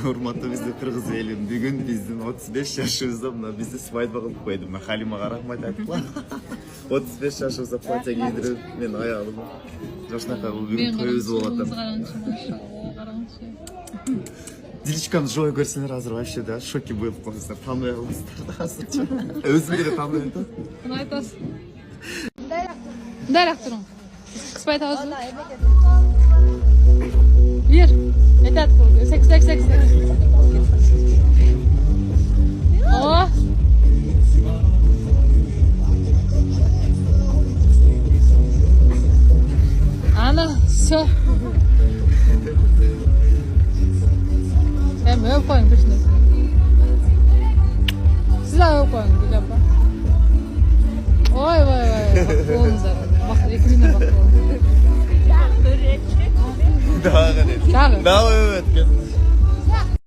урматтуу биздин кыргыз элим, бүгүн биздин 35 жашыбызда мына бизди свадьба кылып койду. Мына Халимага рахмат айтыпла. 35 жашыбызда платье кийдирип, мен аялым. Жашнакай бул бүгүн тойубуз болуп атат. Диличканы жой көрсеңер азыр вообще да шоке болуп каласыздар. Тааныбай каласыздар да азырчы. Өзүң деле тааныбай атасың. Куну айтасың? Мындайраак туруң. Кыспай атабызбы? Бир. Айтат. Сек. О. Ана, всё. Hem öp koyun peşine. Siz de öp koyun Gül abla. Vay. Oğlunuz var. Bak ekibine bak oğlum. Daha evet. Daha evet.